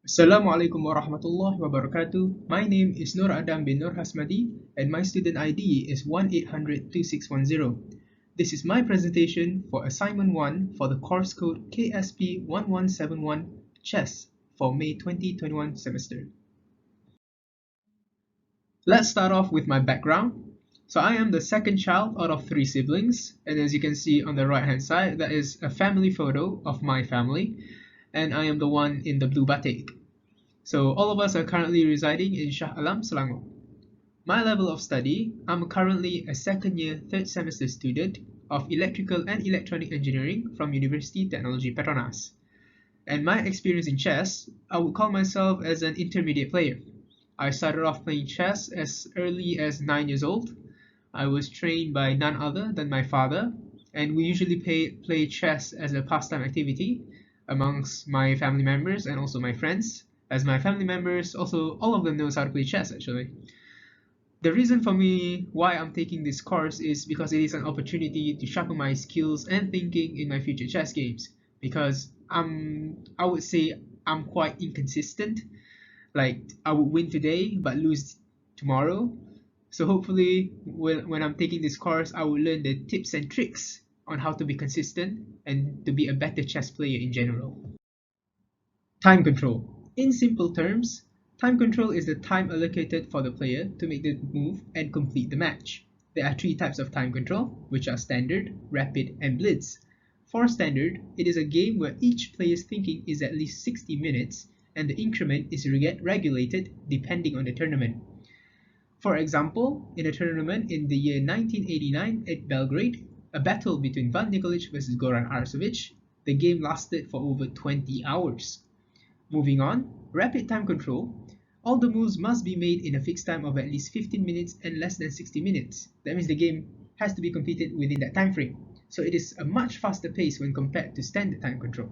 Assalamualaikum warahmatullahi wabarakatuh. My name is Noor bin Noor Hasmaddi and my student ID is 1-800-2610. This is my presentation for assignment 1 for the course code KSP1171 Chess for May 2021 semester. Let's start off with my background. So I am the second child out of 3 siblings, and as you can see on the right hand side, that is a family photo of my family, and I am the one in the blue batik. So all of us are currently residing in Shah Alam, Selangor. My level of study, I'm currently a second year, third semester student of Electrical and Electronic Engineering from University Technology Petronas. And my experience in chess, I would call myself as an intermediate player. I started off playing chess as early as 9 years old. I was trained by none other than my father, and we usually play chess as a pastime activity amongst my family members and also my friends, as my family members also all of them knows how to play chess actually. The reason for me why I'm taking this course is because it is an opportunity to sharpen my skills and thinking in my future chess games, because I would say I'm quite inconsistent. Like I would win today but lose tomorrow. So hopefully when I'm taking this course, I will learn the tips and tricks on how to be consistent and to be a better chess player in general. Time control. In simple terms, time control is the time allocated for the player to make the move and complete the match. There are 3 types of time control, which are standard, rapid, and blitz. For standard, it is a game where each player's thinking is at least 60 minutes and the increment is regulated depending on the tournament. For example, in a tournament in the year 1989 at Belgrade, a battle between Van Nikolic versus Goran Arsovic, the game lasted for over 20 hours. Moving on, rapid time control. All the moves must be made in a fixed time of at least 15 minutes and less than 60 minutes. That means the game has to be completed within that time frame. So it is a much faster pace when compared to standard time control.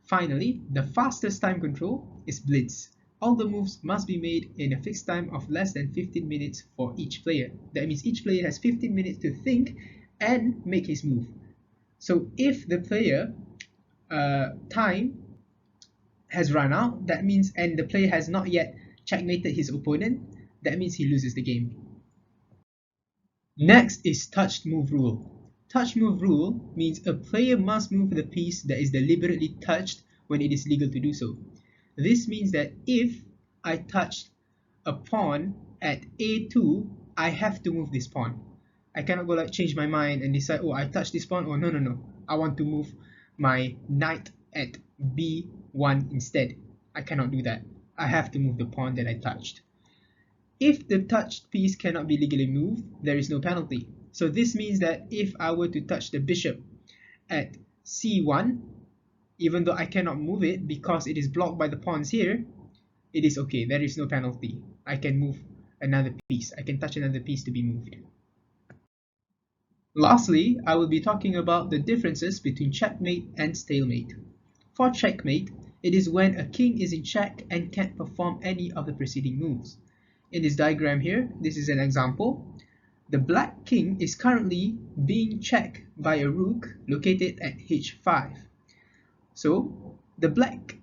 Finally, the fastest time control is blitz. All the moves must be made in a fixed time of less than 15 minutes for each player. That means each player has 15 minutes to think and make his move. So if the player time has run out, that means, and the player has not yet checkmated his opponent, that means he loses the game. Next is touched move rule. Touch move rule means a player must move the piece that is deliberately touched when it is legal to do so. This means that if I touched a pawn at A2, I have to move this pawn. I cannot go like change my mind and decide, oh, I touched this pawn, oh no, I want to move my knight at B1 instead. I cannot do that. I have to move the pawn that I touched. If the touched piece cannot be legally moved, there is no penalty. So this means that if I were to touch the bishop at C1, even though I cannot move it because it is blocked by the pawns here, it is okay. There is no penalty. I can move another piece. I can touch another piece to be moved. Lastly, I will be talking about the differences between checkmate and stalemate. For checkmate, it is when a king is in check and can't perform any of the preceding moves. In this diagram here, this is an example. The black king is currently being checked by a rook located at h5. So the black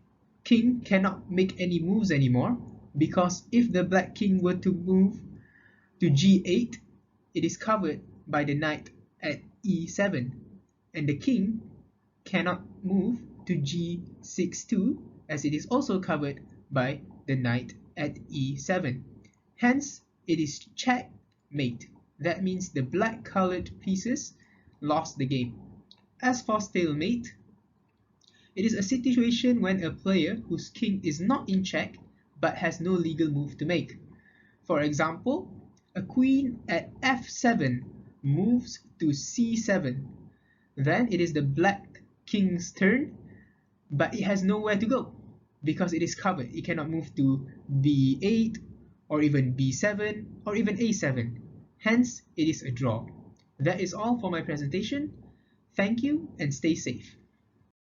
king cannot make any moves anymore, because if the black king were to move to g8, it is covered by the knight at e7, and the king cannot move to g6 too, as it is also covered by the knight at e7. Hence, it is checkmate. That means the black colored pieces lost the game. As for stalemate, it is a situation when a player whose king is not in check but has no legal move to make. For example, a queen at f7 moves to c7. Then it is the black king's turn, but it has nowhere to go because it is covered. It cannot move to b8 or even b7 or even a7. Hence, it is a draw. That is all for my presentation. Thank you and stay safe.